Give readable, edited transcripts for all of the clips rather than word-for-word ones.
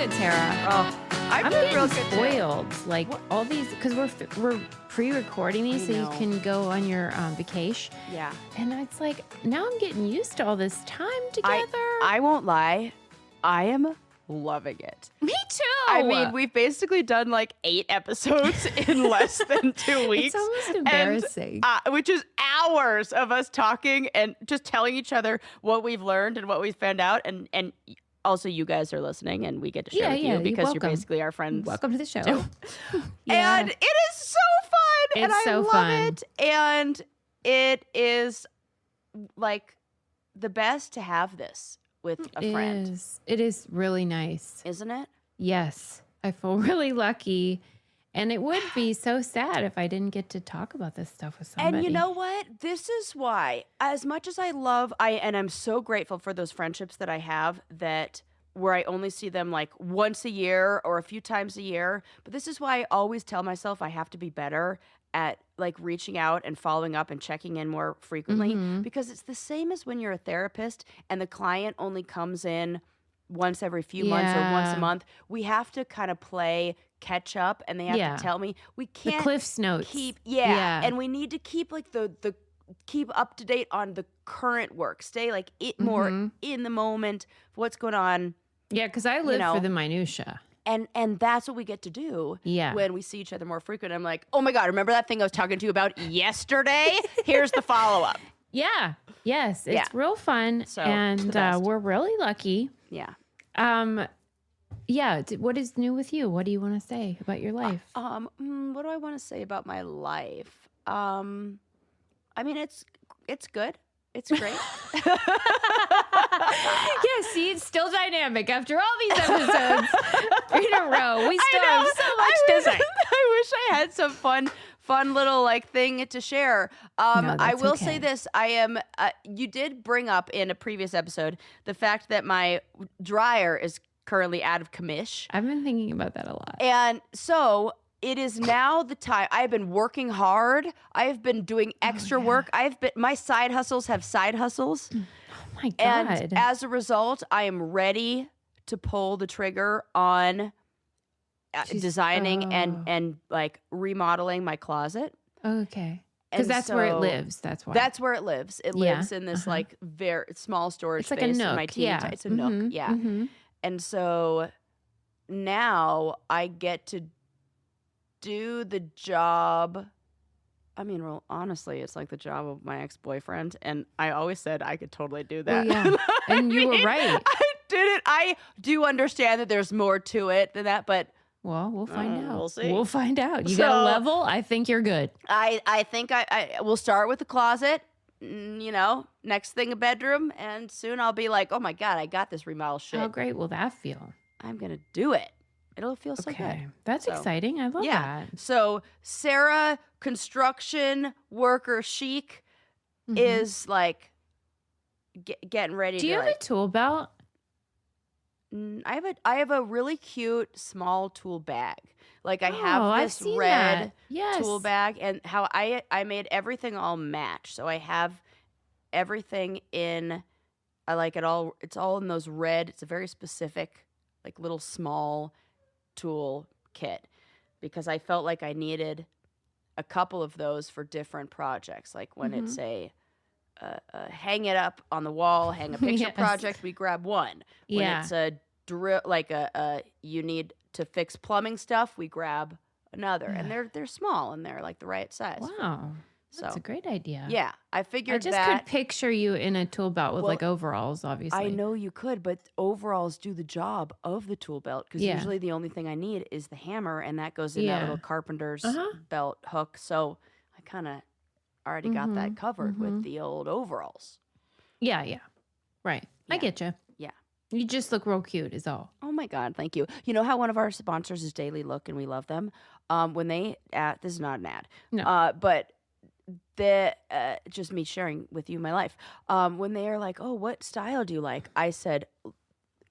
good, Tara. Oh, I'm doing getting real good spoiled. too. Like all these, because we're pre-recording these, so you can go on your vacation. Yeah. And it's like now I'm getting used to all this time together. I won't lie, I am loving it. Me too. I mean, we've basically done like 8 episodes in less than 2 weeks. It's almost embarrassing. Which is hours of us talking and just telling each other what we've learned and what we've found out. And also you guys are listening and we get to share with you because you're basically our friends. Welcome to the show. Yeah. And it is so fun. And I love it. And it is like the best to have this with a friend. It is really nice. Isn't it? Yes. I feel really lucky. And it would be so sad if I didn't get to talk about this stuff with somebody. And you know what? This is why, as much as I love, and I'm so grateful for those friendships that I have that where I only see them like once a year or a few times a year. But this is why I always tell myself I have to be better at like reaching out and following up and checking in more frequently, because it's the same as when you're a therapist and the client only comes in once every few months or once a month. We have to kind of play catch up, and they have to tell me we can't the Cliff's Notes. And we need to keep like the keep up to date on the current work. Stay like more in the moment of what's going on. Yeah, because I live for the minutia. And that's what we get to do Yeah. when we see each other more frequent. I'm like, oh my God, remember that thing I was talking to you about yesterday? Here's the follow-up. Yeah. Yes. It's real fun. So, and we're really lucky. Yeah. Yeah. What is new with you? What do you want to say about your life? What do I want to say about my life? I mean, it's good. It's great. Yeah, see, it's still dynamic after all these episodes in a row. We still have so much to say. I wish I had some fun little like thing to share. I will say this. I am, you did bring up in a previous episode the fact that my dryer is currently out of commish. I've been thinking about that a lot. And so it is now the time. I've been working hard. I've been doing extra work. My side hustles have side hustles. Oh my God. And as a result, I am ready to pull the trigger on designing and like remodeling my closet. Okay. Because that's where it lives. That's why. That's where it lives. It lives in this like very small storage it's like space a nook. in my teeny It's a nook. Yeah. And so now I get to do the job. I mean, well, honestly, it's like the job of my ex-boyfriend, and I always said I could totally do that. Well, yeah. And you were right. I did it. I do understand that there's more to it than that, but well, we'll find out. We'll see. We'll find out. You got a level. I think you're good. I think I will start with the closet. You know, next thing a bedroom, and soon I'll be like, oh my God, I got this remodel shit. How great will that feel? I'm gonna do it. It'll feel so good. That's exciting. I love that. So Sarah, construction worker chic, is like getting ready. Do you have a tool belt? I have a really cute small tool bag. Like I have this red tool bag, and how I made everything all match. So I have everything in. I like it all. It's all in those red. It's a very specific, like little small tool kit, because I felt like I needed a couple of those for different projects. Like when it's a hang it up on the wall, hang a picture project, we grab one. When it's a drill, like a you need to fix plumbing stuff, we grab another. And they're small and they're like the right size. Wow. That's a great idea. Yeah, I figured I just could picture you in a tool belt with like overalls, obviously. I know you could, but overalls do the job of the tool belt, because usually the only thing I need is the hammer, and that goes in that little carpenter's belt hook. So I kind of already got that covered with the old overalls. Yeah, yeah. Right. Yeah. I get you. Yeah. You just look real cute is all. Oh my God, thank you. You know how one of our sponsors is Daily Look, and we love them? When they, this is not an ad, but just me sharing with you my life. When they are like, oh, what style do you like? I said,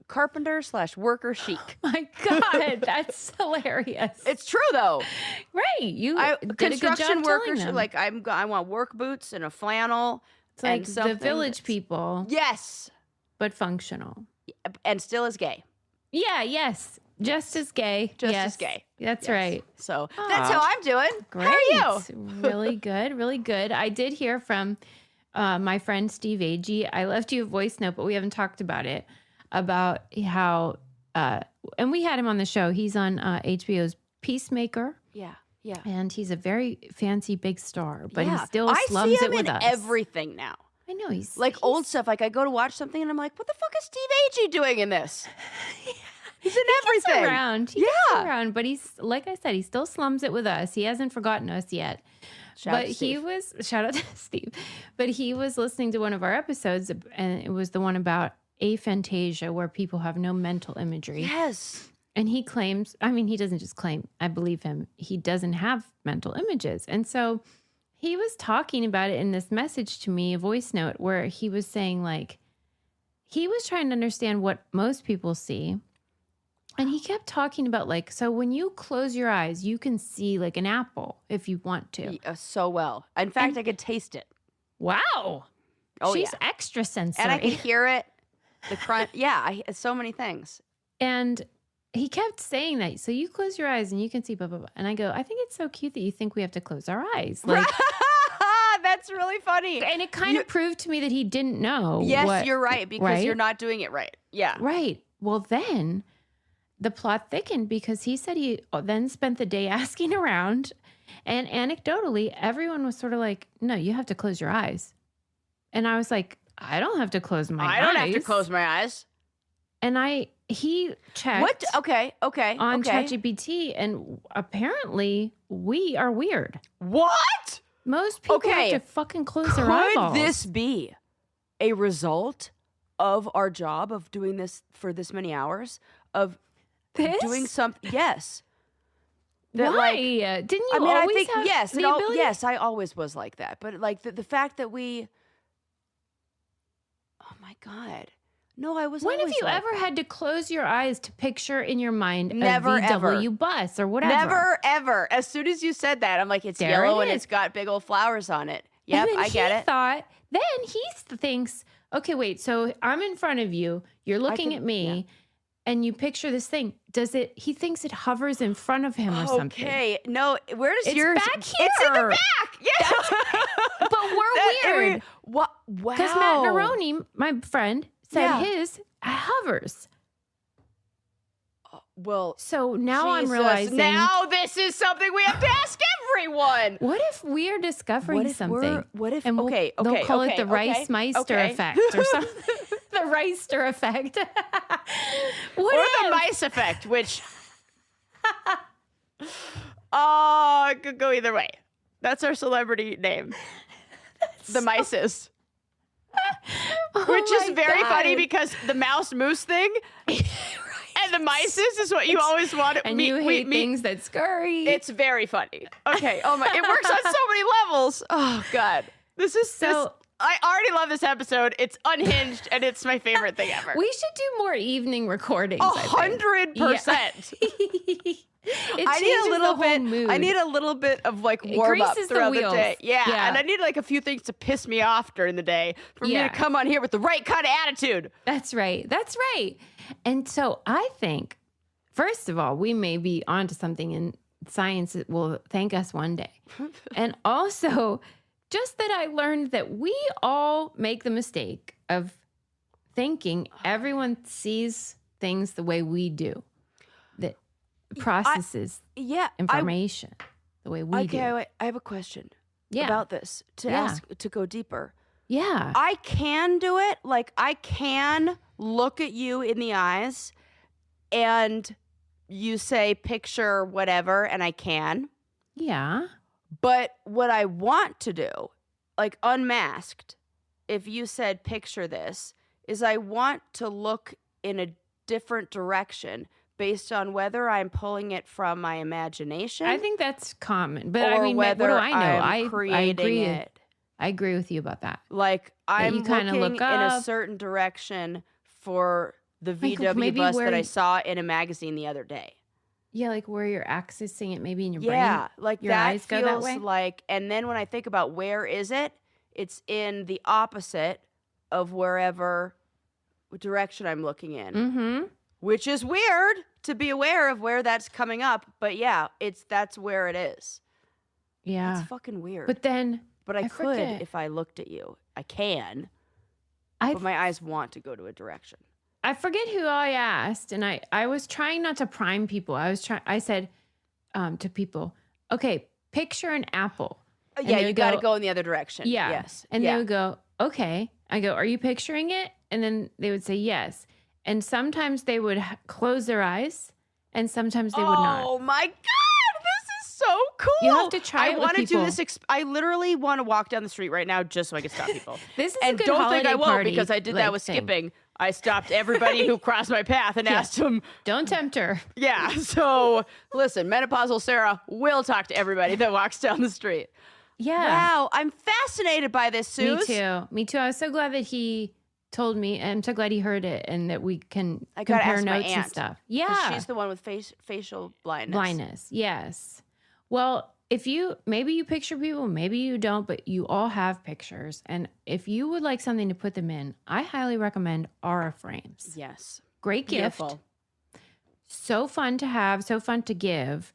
carpenter/worker chic. My God, that's hilarious. It's true though. Right. You did a good job construction workers, them. like I want work boots and a flannel. It's like the Village People. Yes. But functional. And still is gay. Yeah, yes. Just as gay. Just yes. as gay. That's yes. right. So that's how I'm doing. Great. How are you? Really good. Really good. I did hear from my friend Steve Agee. I left you a voice note, but we haven't talked about it, about how, and we had him on the show. He's on HBO's Peacemaker. Yeah. Yeah. And he's a very fancy big star, but he still slums I see him it with in us. Everything now. I know. He's old stuff. Like I go to watch something and I'm like, what the fuck is Steve Agee doing in this? He's in everything. Gets around. He gets around, but he's, like I said, he still slums it with us. He hasn't forgotten us yet. Shout out to Steve. But he was listening to one of our episodes, and it was the one about aphantasia, where people have no mental imagery. Yes. And he claims, I mean, he doesn't just claim, I believe him, he doesn't have mental images. And so he was talking about it in this message to me, a voice note, where he was saying, like, he was trying to understand what most people see. And he kept talking about, like, so when you close your eyes, you can see like an apple if you want to. So well. In fact, I could taste it. Wow. Oh, She's extra sensory. And I could hear it. The crunch. Yeah, so many things. And he kept saying that. So you close your eyes and you can see blah, blah, blah. And I go, I think it's so cute that you think we have to close our eyes. Like, that's really funny. And it kind of proved to me that he didn't know. Yes, you're right, because you're not doing it right. Yeah. Right. Well, then the plot thickened, because he said he then spent the day asking around, and anecdotally, everyone was sort of like, no, you have to close your eyes. And I was like, I don't have to close my eyes. I don't have to close my eyes. And he checked what? Okay. on ChatGPT, and apparently we are weird. What? Most people have to fucking close their eyeballs. Could this be a result of our job of doing this for this many hours? Of doing something? Yes. That, why? Didn't you always have yes, the ability? Yes, I always was like that. But like the fact that we... Oh my God. No, I was When always have you like ever that. had to close your eyes to picture in your mind Never, a VW bus or whatever? Never, ever. As soon as you said that, I'm like, it's yellow and it's got big old flowers on it. Yep, I get it. Then he thinks, okay, wait, so I'm in front of you. You're looking at me. Yeah. And you picture this thing. He thinks it hovers in front of him or something. Okay. No, where does yours? Back here. It's in the back. Yes. But we're weird. What? Wow. Because Matt Neroni, my friend, said his hovers. Well, so now I'm realizing. Now this is something we have to ask everyone. What if we're discovering something? What if? And they'll call it the Rice-Meister effect or something. The Reister effect. Or the mice effect, which it could go either way. That's our celebrity name. The Mices. Which is very funny because the mouse moose thing and the Mices is what you always want. And you hate things that scurry. It's very funny. Okay. Oh my! It works on so many levels. Oh God. This is so. I already love this episode. It's unhinged, and it's my favorite thing ever. We should do more evening recordings. 100%. I need a little bit. Mood. I need a little bit of like warm up throughout the day. Yeah, and I need like a few things to piss me off during the day for me to come on here with the right kind of attitude. That's right. That's right. And so I think, first of all, we may be onto something, and science will thank us one day. And also, just that I learned that we all make the mistake of thinking everyone sees things the way we do. That processes information the way we do. Okay, I have a question about this to ask, to go deeper. Yeah. I can do it. Like, I can look at you in the eyes and you say picture whatever, and I can. Yeah. But what I want to do, like unmasked, if you said picture this, is I want to look in a different direction based on whether I'm pulling it from my imagination. I think that's common. But or I mean, whether what do I know? I'm creating it. I agree with you about that. Like I'm looking in a certain direction for the VW bus that I saw in a magazine the other day. Yeah, like where you're accessing it maybe in your brain. Yeah, like your that eyes feels go that way? like, and then when I think about where is it, it's in the opposite of wherever direction I'm looking in. Mm-hmm. Which is weird. to be aware of where that's coming up. But yeah, that's where it is. Yeah. It's fucking weird. But I could if I looked at you. I can. But my eyes want to go to a direction. I forget who I asked, and I was trying not to prime people. I said to people, okay, picture an apple. Yeah, you got to go in the other direction. Yeah. Yes. And they would go, okay. I go, are you picturing it? And then they would say yes. And sometimes they would close their eyes, and sometimes they would not. Oh my God, this is so cool. You have to try it with people. I want to do this. I literally want to walk down the street right now just so I can stop people. This is a good don't think I won't because I did that with skipping. I stopped everybody who crossed my path and asked them. Don't tempt her. Yeah. So listen, menopausal Sarah will talk to everybody that walks down the street. Yeah. Wow. I'm fascinated by this, Suze. Me too. I was so glad that he told me, and I'm so glad he heard it, and that we can compare notes and stuff. Yeah. She's the one with facial blindness. Blindness. Yes. Well, maybe you picture people, maybe you don't, but you all have pictures. And if you would like something to put them in, I highly recommend Aura frames. Yes. Great gift. Beautiful. So fun to have, so fun to give.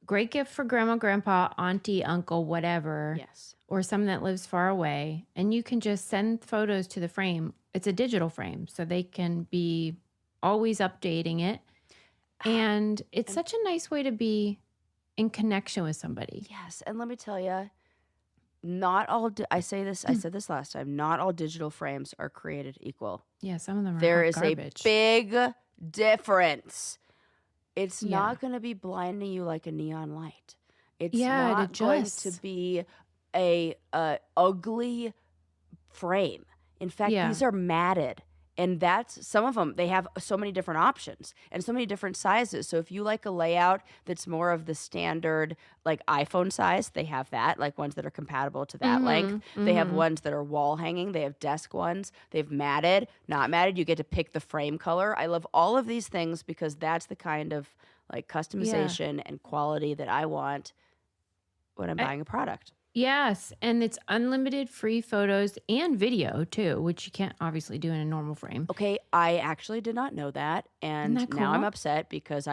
Great gift for grandma, grandpa, auntie, uncle, whatever. Yes. Or someone that lives far away. And you can just send photos to the frame. It's a digital frame, so they can be always updating it. And it's such a nice way to be in connection with somebody. Yes. And let me tell you, not all, I said this last time, not all digital frames are created equal. Yeah, some of them are There is garbage. a big difference. It's not going to be blinding you like a neon light. It's not going to be a ugly frame. In fact, these are matted. And that's some of them, they have so many different options and so many different sizes. So if you like a layout that's more of the standard, like iPhone size, they have that, like ones that are compatible to that length. They have ones that are wall hanging. They have desk ones. They have matted, not matted. You get to pick the frame color. I love all of these things because that's the kind of like customization and quality that I want when I'm buying a product. Yes, and it's unlimited free photos and video too, which you can't obviously do in a normal frame. Okay, I actually did not know that, and Isn't that now I'm cool? upset because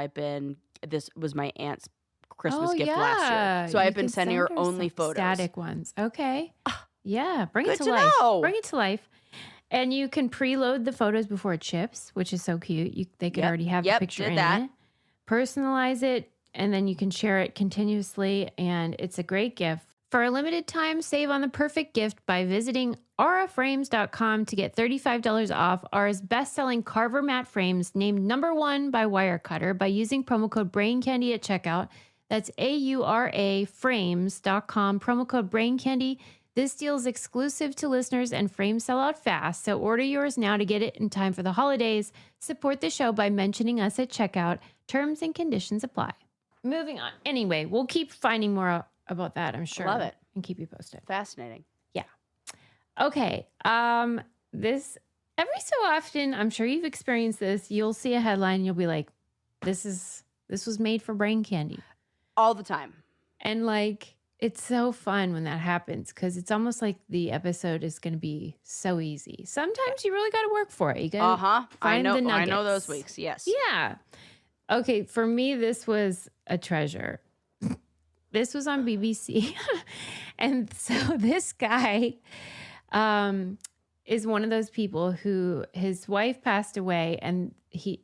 this was my aunt's Christmas gift last year, so I've been sending her only photos, static ones. Okay, yeah, bring it good to to life. know. Bring it to life, and you can preload the photos before it ships, which is so cute. They could already have the picture in it. Personalize it, and then you can share it continuously, and it's a great gift. For a limited time, save on the perfect gift by visiting auraframes.com to get $35 off Aura's best-selling Carver matte frames, named #1 by Wirecutter, by using promo code BRAINCANDY at checkout. That's auraframes.com, promo code BRAINCANDY. This deal is exclusive to listeners, and frames sell out fast, so order yours now to get it in time for the holidays. Support the show by mentioning us at checkout. Terms and conditions apply. Moving on. Anyway, we'll keep finding more about that, I'm sure. Love it. And keep you posted. Fascinating. Yeah. Okay. This, every so often, I'm sure you've experienced this, you'll see a headline and you'll be like, this was made for brain candy. All the time. And like, it's so fun when that happens because it's almost like the episode is going to be so easy. Sometimes you really got to work for it. You got to find the nuggets. I know those weeks. Yes. Yeah. Okay. For me, this was a treasure. This was on BBC. And so this guy is one of those people who his wife passed away, and he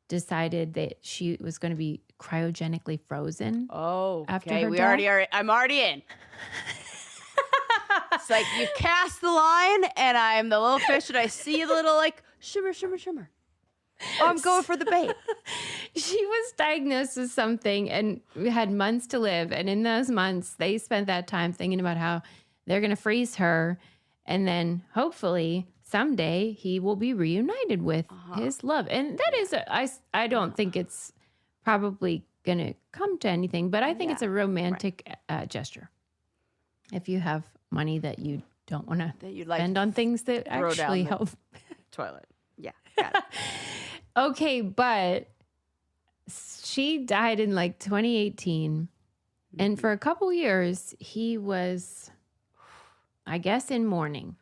decided that she was going to be cryogenically frozen. Oh, after okay. her death. I'm already in. It's like you cast the line, and I'm the little fish, and I see a little like shimmer, shimmer, shimmer. Oh, I'm going for the bait. She was diagnosed with something and had months to live. And in those months, they spent that time thinking about how they're going to freeze her. And then hopefully someday he will be reunited with his love. And that is, I don't think it's probably going to come to anything, but I think it's a romantic gesture. If you have money that you don't want to spend on things that actually help. Toilet. Yeah. Got it. Okay, but she died in like 2018. And for a couple years, he was, I guess, in mourning.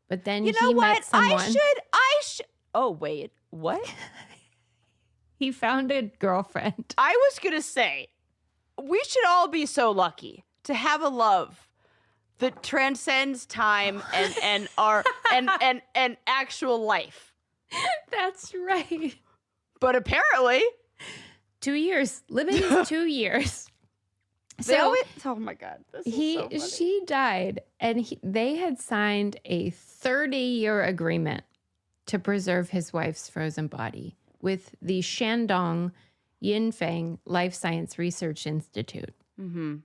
But then you know he what? met someone. I should. Oh, wait. What? He found a girlfriend. I was going to say, we should all be so lucky to have a love that transcends time and our and actual life. That's right. But apparently 2 years. Living is 2 years. So oh my God. This is so funny. She died, and they had signed a 30-year agreement to preserve his wife's frozen body with the Shandong Yinfeng Life Science Research Institute. Mm-hmm.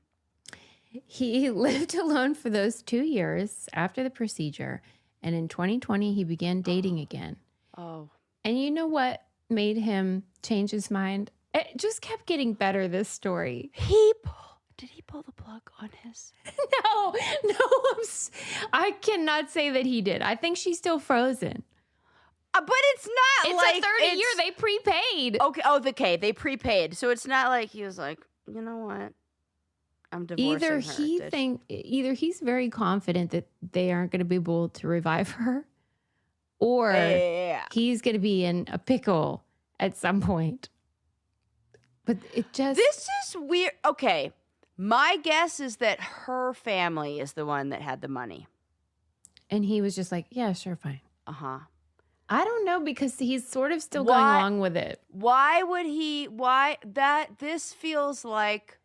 He lived alone for those 2 years after the procedure, and in 2020, he began dating again. Oh. And you know what made him change his mind? It just kept getting better, this story. Did he pull the plug on his? No, I cannot say that he did. I think she's still frozen. But it's not it's like... It's a 30-year. They prepaid. Okay. They prepaid. So it's not like he was like, you know what? I'm divorcing her. Either he's very confident that they aren't going to be able to revive her, or he's going to be in a pickle at some point. But it just... This is weird. Okay. My guess is that her family is the one that had the money. And he was just like, yeah, sure, fine. Uh-huh. I don't know, because he's sort of still going along with it. This feels like,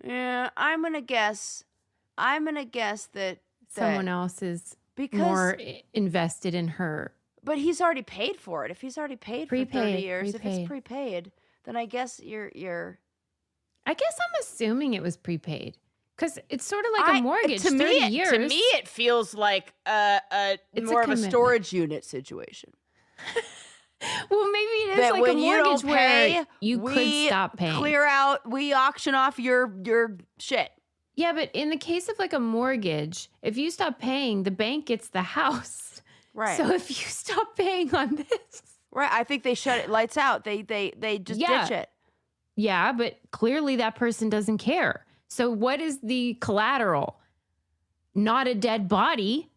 I'm going to guess that someone else is more invested in her. But he's already paid for it. If he's already paid for 30 years, if it's prepaid, then I guess you're... I guess I'm assuming it was prepaid, because it's sort of like a mortgage. 30 years. To me, it feels like more of a storage unit situation. Well, maybe it is like a mortgage where you could stop paying. We auction off your shit. Yeah, but in the case of like a mortgage, if you stop paying, the bank gets the house. Right. So if you stop paying on this, right? I think they shut it lights out. They just ditch it. Yeah, but clearly that person doesn't care. So what is the collateral? Not a dead body.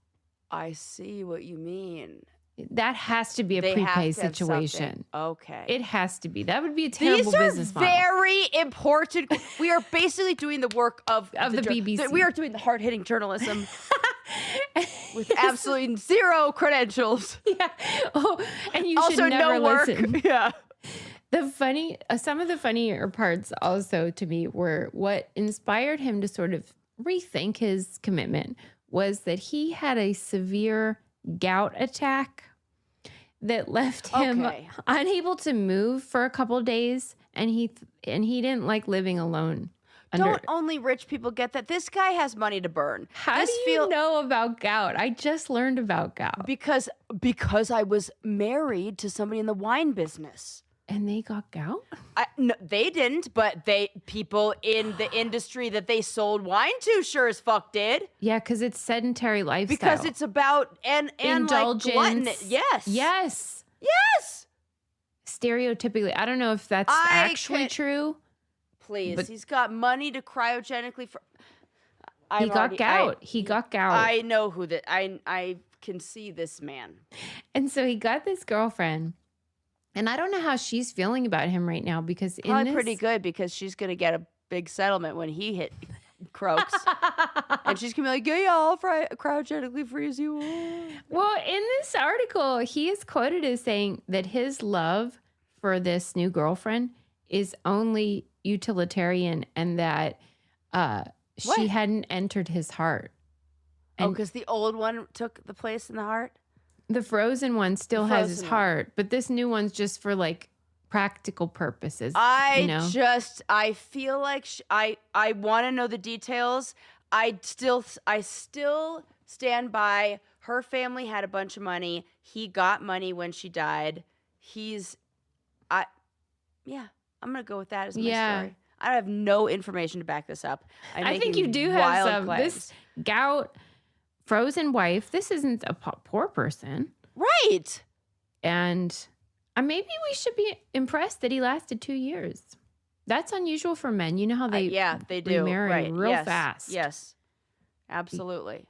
I see what you mean. That has to be a prepay situation. Okay. It has to be. That would be a terrible business model. These are very important. We are basically doing the work of the BBC. We are doing the hard-hitting journalism with absolutely zero credentials. Yeah. Oh, and you should never listen. Yeah. Some of the funnier parts also to me were what inspired him to sort of rethink his commitment was that he had a severe gout attack that left him unable to move for a couple of days, and he didn't like living alone. Don't only rich people get that? This guy has money to burn. How do you know about gout? I just learned about gout. Because I was married to somebody in the wine business. And they got gout? No, they didn't, but people in the industry that they sold wine to sure as fuck did. Yeah, because it's sedentary lifestyle. Because it's about and indulgence. Like gluttonous. Yes. Stereotypically, I don't know if that's actually true. Please, he's got money to cryogenically. He got gout. I know who that. I can see this man. And so he got this girlfriend. And I don't know how she's feeling about him right now, because probably pretty good, because she's going to get a big settlement when he croaks. And she's going to be like, yeah, I'll cryogenically freeze you. Well, in this article, he is quoted as saying that his love for this new girlfriend is only utilitarian, and that she hadn't entered his heart. Because the old one took the place in the heart? The frozen one still has his heart, but this new one's just for like practical purposes. I feel like I want to know the details. I still stand by her family had a bunch of money. He got money when she died. I'm going to go with that as my story. I have no information to back this up. I think you do have some. Claims. This gout frozen wife, this isn't a poor person. Right. And maybe we should be impressed that he lasted 2 years. That's unusual for men. You know how they they do remarry real fast. Yes, absolutely.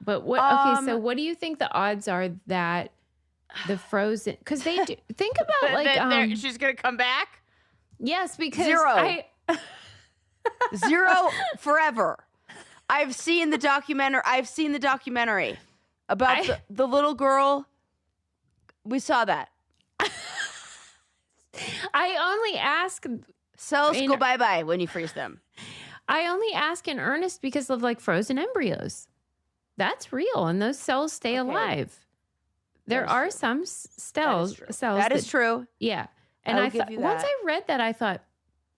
But what? Okay, so what do you think the odds are that the frozen, because they do. Think about like she's gonna come back. Yes, because Zero forever. I've seen the documentary about the little girl. We saw that. I only ask cells go bye-bye when you freeze them. I only ask in earnest because of like frozen embryos. That's real, and those cells stay alive. There are some cells. That is true. Yeah, and I thought once I read that, I thought,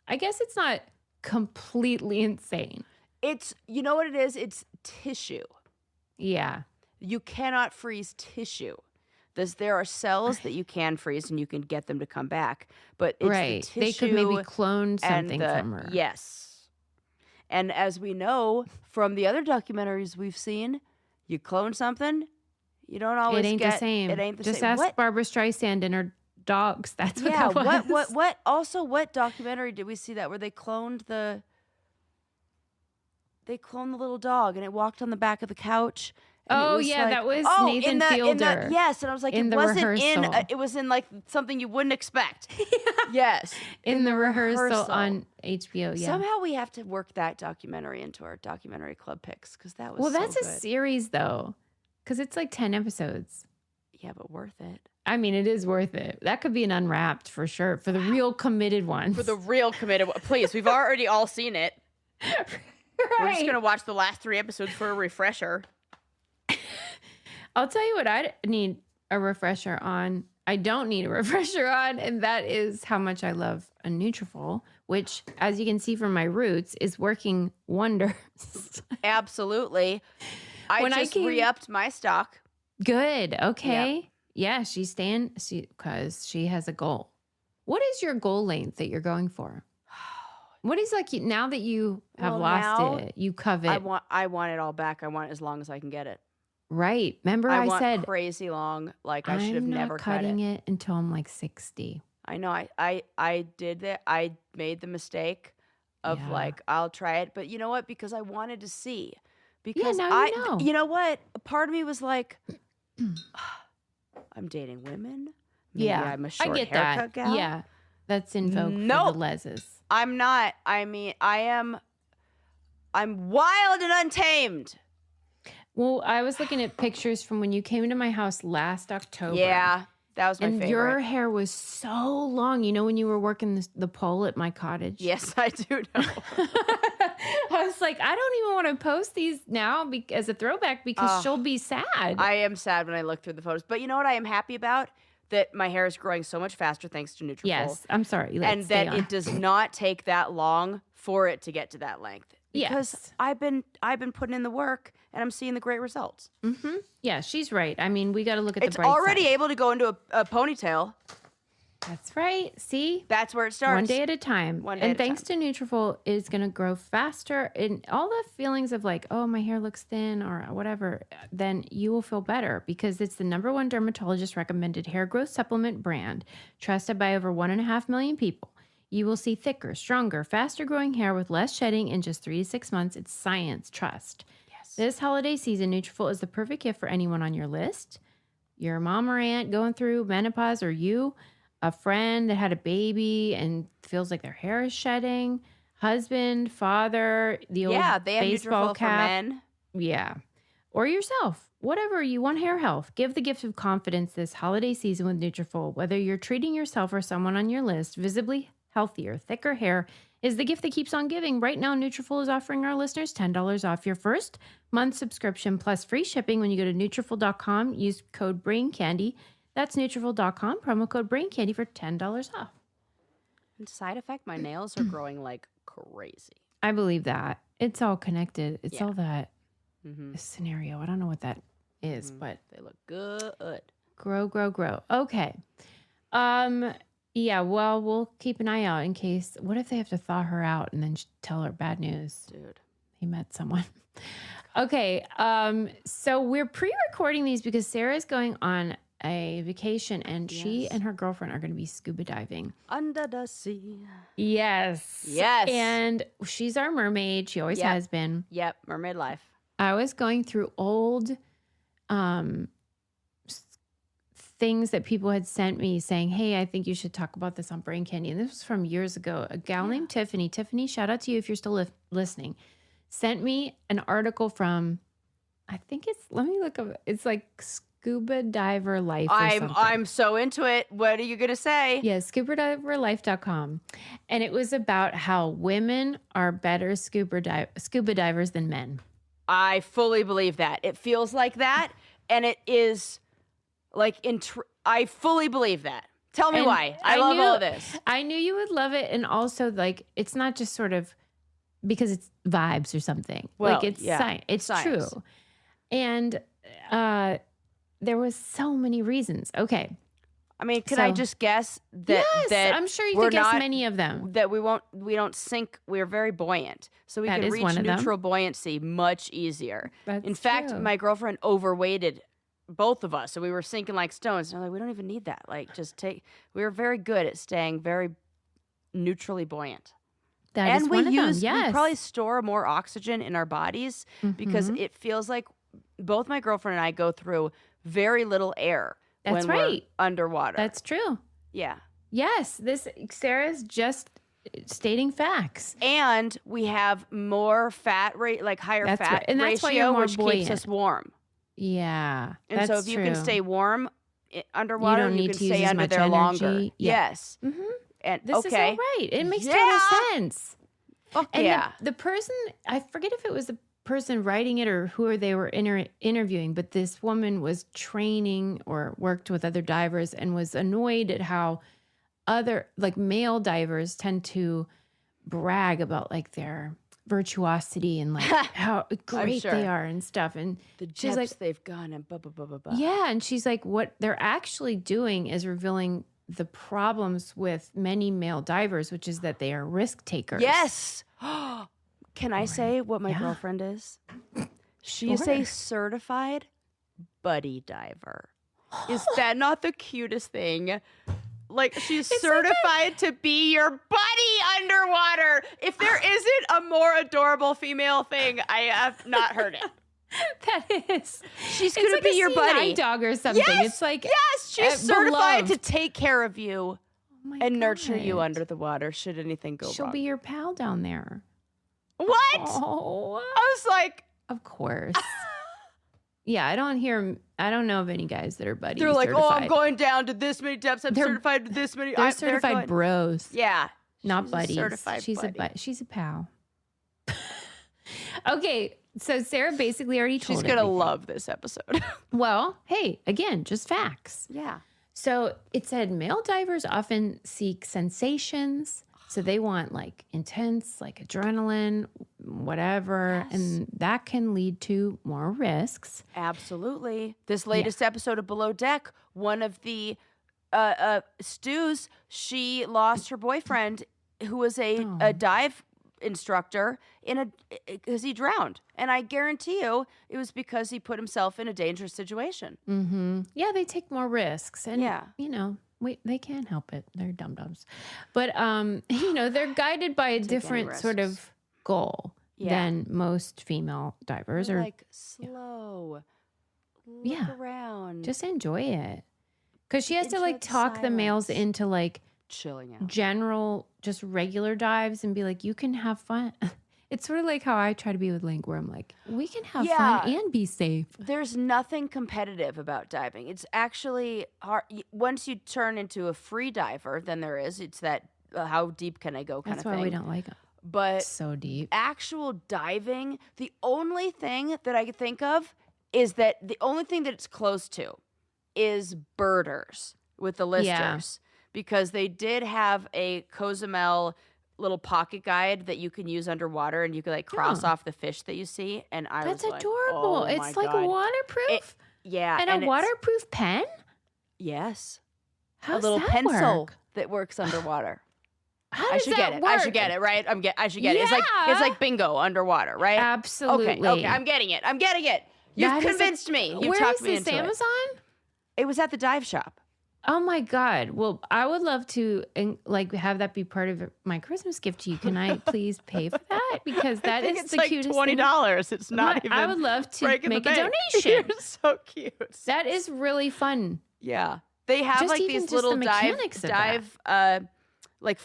I guess it's not completely insane. It's, you know what it is? It's tissue. Yeah. You cannot freeze tissue. There are cells that you can freeze and you can get them to come back, but it's the tissue. They could maybe clone something from her. Yes. And as we know from the other documentaries we've seen, you clone something, you don't always get... It ain't the same. It ain't the same. Just ask Barbara Streisand and her dogs. That's what that was. What documentary did we see that where they cloned the little dog and it walked on the back of the couch? Oh yeah, that was Nathan Fielder. Yes, and I was like, it was in like something you wouldn't expect. Yes, in the rehearsal on HBO. Yeah. Somehow we have to work that documentary into our documentary club picks because that was well. That's good. A series though, because it's like 10 episodes. Yeah, but worth it. I mean, it is worth it. That could be an Unwrapped for sure for the real committed ones. For the real committed ones, please. We've already all seen it. Right. We're just gonna watch the last 3 episodes for a refresher. I'll tell you what I need a refresher on. I don't need a refresher on, and that is how much I love a Nutrafol, which, as you can see from my roots, is working wonders. Absolutely. I just re-upped my stock. Good. Okay. Yeah, she's staying because she has a goal. What is your goal length that you're going for? What is like now that you have lost it, you covet? I want it all back. I want it as long as I can get it. Right. Remember I said crazy long, like I should have never cut cutting it until I'm like 60. I know. I did that. I made the mistake of like, I'll try it. But you know what? Because I wanted to see. Because you know what? A part of me was like, I'm dating women. Maybe I'm a short haircut gal. Yeah. That's in vogue for the leses. I'm not. I mean, I'm wild and untamed. Well, I was looking at pictures from when you came into my house last October. Yeah, that was my favorite. And your hair was so long. You know when you were working the pole at my cottage? Yes, I do know. I was like, I don't even want to post these now as a throwback because she'll be sad. I am sad when I look through the photos. But you know what I am happy about? That my hair is growing so much faster thanks to Nutrafol. Yes, I'm sorry. And that it does not take that long for it to get to that length. Because I've been putting in the work and I'm seeing the great results. Mm-hmm. Yeah, she's right. I mean, we got to look at the bright side. It's already side. Able to go into a ponytail. That's right. See? That's where it starts. One day at a time. And thanks to Nutrafol, it's going to grow faster. And all the feelings of like, oh, my hair looks thin or whatever, then you will feel better because it's the #1 dermatologist recommended hair growth supplement brand trusted by over 1.5 million people. You will see thicker, stronger, faster growing hair with less shedding in just 3 to 6 months. It's science. Trust. Yes. This holiday season, Nutrafol is the perfect gift for anyone on your list. Your mom or aunt going through menopause or you. A friend that had a baby and feels like their hair is shedding. Husband, father, the old they have baseball Nutrafol cap. For men. Yeah. Or yourself. Whatever you want hair health. Give the gift of confidence this holiday season with Nutrafol. Whether you're treating yourself or someone on your list, visibly healthier, thicker hair is the gift that keeps on giving. Right now, Nutrafol is offering our listeners $10 off your first month subscription plus free shipping when you go to Nutrafol.com. Use code BRAINCANDY. That's Nutrafol.com, promo code BRAINCANDY for $10 off. And side effect, my nails are growing like crazy. I believe that. It's all connected. It's all that scenario. I don't know what that is, but they look good. Grow, grow, grow. Okay. Yeah, well, we'll keep an eye out in case. What if they have to thaw her out and then tell her bad news? Dude. He met someone. Okay. So we're pre-recording these because Sarah's going on a vacation and she and her girlfriend are going to be scuba diving under the sea. Yes. And she's our mermaid. She always has been. Yep. Mermaid life. I was going through old things that people had sent me saying, hey, I think you should talk about this on Brain Candy. And this was from years ago. A gal named Tiffany. Tiffany, shout out to you if you're still listening. Sent me an article from, I think let me look up. It's like Scuba Diver Life or something. I'm so into it. What are you going to say? Yeah, scubadiverlife.com. And it was about how women are better scuba divers than men. I fully believe that. It feels like that. And it is like, I fully believe that. Tell me why. I love all of this. I knew you would love it. And also, like, it's not just sort of because it's vibes or something. Well, like, it's science. It's science. true. And there was so many reasons. Okay. I mean, can I just guess that? Yes, that I'm sure you could guess many of them. That we don't sink. We're very buoyant, so we can reach neutral buoyancy much easier. In fact, my girlfriend overweighted both of us, so we were sinking like stones. And I'm like, we don't even need that. Like, we were very good at staying very neutrally buoyant. That is one of them. Yes. We probably store more oxygen in our bodies because it feels like both my girlfriend and I go through very little air. That's when right. We're underwater. That's true. Yeah. Yes. Sarah's just stating facts. And we have more fat rate, like higher fat right. And that's ratio, why you're more which buoyant. keeps us warm. Yeah. And so if you can stay warm underwater, you can stay under there energy. longer. Yeah. Yes. Mm-hmm. And this is all right. It makes total sense. Fuck and yeah. The person, I forget if it was the person writing it or who they were interviewing, but this woman was training or worked with other divers and was annoyed at how other, like, male divers tend to brag about, like, their virtuosity and, like, how great they are and stuff. And the depths they've gone and blah, blah, blah, blah, blah. Yeah. And she's like, what they're actually doing is revealing the problems with many male divers, which is that they are risk takers. Yes. Can I say what my girlfriend is? She is a certified buddy diver. Is that not the cutest thing? Like, she's certified to be your buddy underwater. If there isn't a more adorable female thing, I have not heard it. That is. She's going to be your buddy. Night dog or something. Yes, it's like, yes, she's certified to take care of you and nurture God. you under the water should anything go She'll wrong. be your pal down there. What? Oh, I was like, of course. Yeah, I don't know of any guys that are buddies. They're like, certified. oh, I'm going down to this many depths. I'm certified to this many. They're certified bros. Yeah. Not buddies. She's a pal. Okay, so Sarah basically already told She's going to love this episode. Well, hey, again, just facts. Yeah. So it said male divers often seek sensations. So they want, like, intense, like, adrenaline, whatever. Yes. And that can lead to more risks. Absolutely. This latest episode of Below Deck, one of the stews, she lost her boyfriend who was a dive instructor because he drowned. And I guarantee you it was because he put himself in a dangerous situation. Mm-hmm. Yeah, they take more risks. And, you know, they can't help it. They're dum-dums. But, you know, they're guided by a different sort of goal than most female divers. They're like, slow. Look around. Just enjoy it. Because she has to, like, talk the males into, like, chilling out. General, just regular dives and be like, you can have fun. It's sort of like how I try to be with Link, where I'm like, we can have fun and be safe. There's nothing competitive about diving. It's actually hard. Once you turn into a free diver, then there is. It's that how deep can I go kind of thing. That's why we don't like them. But so deep. Actual diving, the only thing that I can think of is that the only thing that it's close to is birders with the listers. Yeah. Because they did have a Cozumel little pocket guide that you can use underwater, and you can, like, cross off the fish that you see. And that's was adorable. Like, oh, it's like God. Waterproof. And a waterproof pen. Yes. How's a little that pencil work? That works underwater. I should get it. I should get it. Right? I should get it. It's like bingo underwater, right? Absolutely. Okay. I'm getting it. You've convinced me. You talked me into it. Where is this? Amazon? It was at the dive shop. Oh my God. Well, I would love to, like, have that be part of my Christmas gift to you. Can I please pay for that? Because that is the cutest thing. It's like $20. It's not even. I would love to make a donation. You're so cute. That is really fun. Yeah. They have Just like even these just little the mechanics of that. like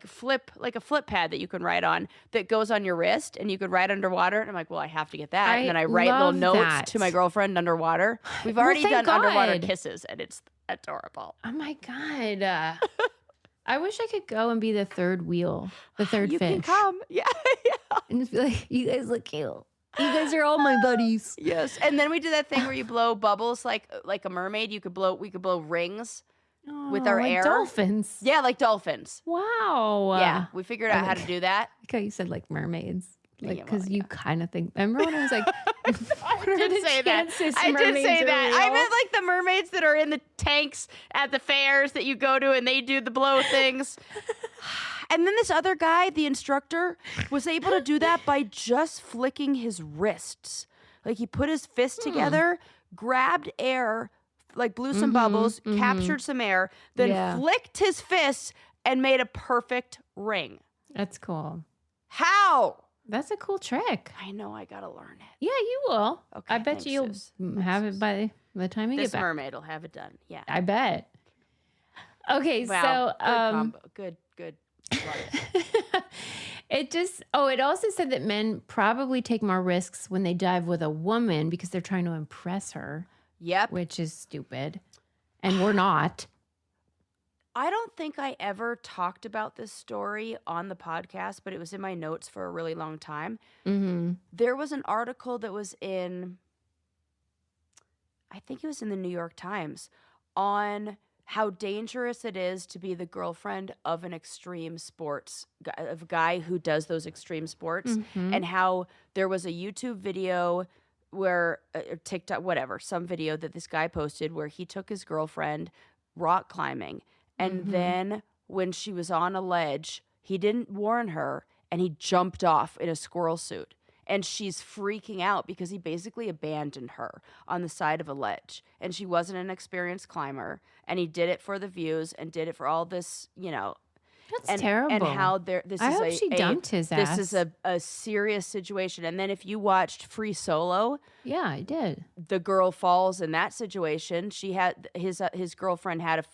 a flip pad that you can write on that goes on your wrist and you could write underwater. And I'm like, well, I have to get that. And then I write little love notes that. to my girlfriend underwater. We've Well, already thank done underwater God. kisses, and it's adorable. Oh my God. I wish I could go and be the third wheel, the third You fish. can come. Yeah. And just be like, you guys look cute. You guys are all my buddies. Yes. And then we did that thing where you blow bubbles like a mermaid. We could blow rings with our like air. Dolphins. Yeah, like dolphins. Wow. Yeah, we figured out how to do that. Okay, you said like mermaids. Like, Yeah, because you kind of think, remember when I was like, I did say that. I did say that. I meant like the mermaids that are in the tanks at the fairs that you go to and they do the blow things. And then this other guy, the instructor, was able to do that by just flicking his wrists. Like he put his fists together, grabbed air, like blew some bubbles, captured some air, then flicked his fists and made a perfect ring. That's cool. How? That's a cool trick. I know. I got to learn it. Yeah, you will. Okay, I bet you'll have it by the time you this get back. mermaid will have it done. Yeah. I bet. Okay, Wow. so Good combo. Good. Love it. it also said that men probably take more risks when they dive with a woman because they're trying to impress her. Yep. Which is stupid. And we're not. I don't think I ever talked about this story on the podcast, but it was in my notes for a really long time. Mm-hmm. There was an article that was I think it was in the New York Times, on how dangerous it is to be the girlfriend of an extreme sports, of a guy who does those extreme sports, and how there was a YouTube video where, or TikTok, whatever, some video that this guy posted where he took his girlfriend rock climbing. And then when she was on a ledge, he didn't warn her and he jumped off in a squirrel suit. And she's freaking out because he basically abandoned her on the side of a ledge. And she wasn't an experienced climber. And he did it for the views and did it for all this, That's terrible. And how I hope she dumped his ass. This is a serious situation. And then if you watched Free Solo, yeah, I did. The girl falls in that situation. She had his girlfriend had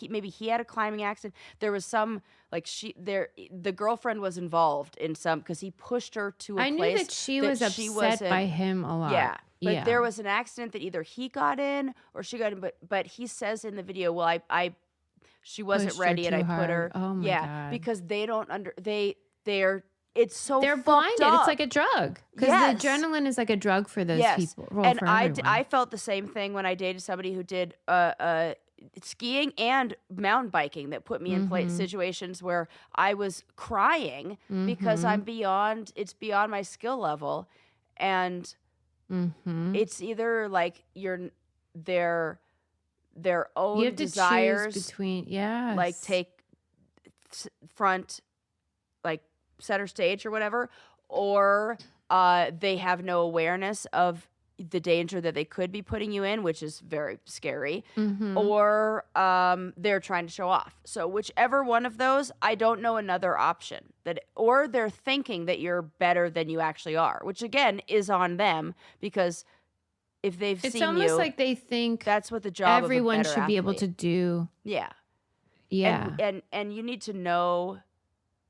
maybe he had a climbing accident. There was some the girlfriend was involved in some because he pushed her to a place. I knew that she was upset by him a lot. Yeah. But there was an accident that either he got in or she got in. But he says in the video, well, she wasn't ready, and I put her. Oh my God. Because they don't they're it's so they're blinded. Up. It's like a drug because the adrenaline is like a drug for those people. Well, and for I felt the same thing when I dated somebody who did skiing and mountain biking that put me in situations where I was crying because it's beyond my skill level, and it's either like their own you have desires to choose between like take front, like center stage or whatever, or they have no awareness of the danger that they could be putting you in, which is very scary, or they're trying to show off. So whichever one of those, I don't know another option, or they're thinking that you're better than you actually are, which again is on them, because if they've seen you, it's almost like they think that's what the job everyone of a better should be able athlete. to do. Yeah. And you need to know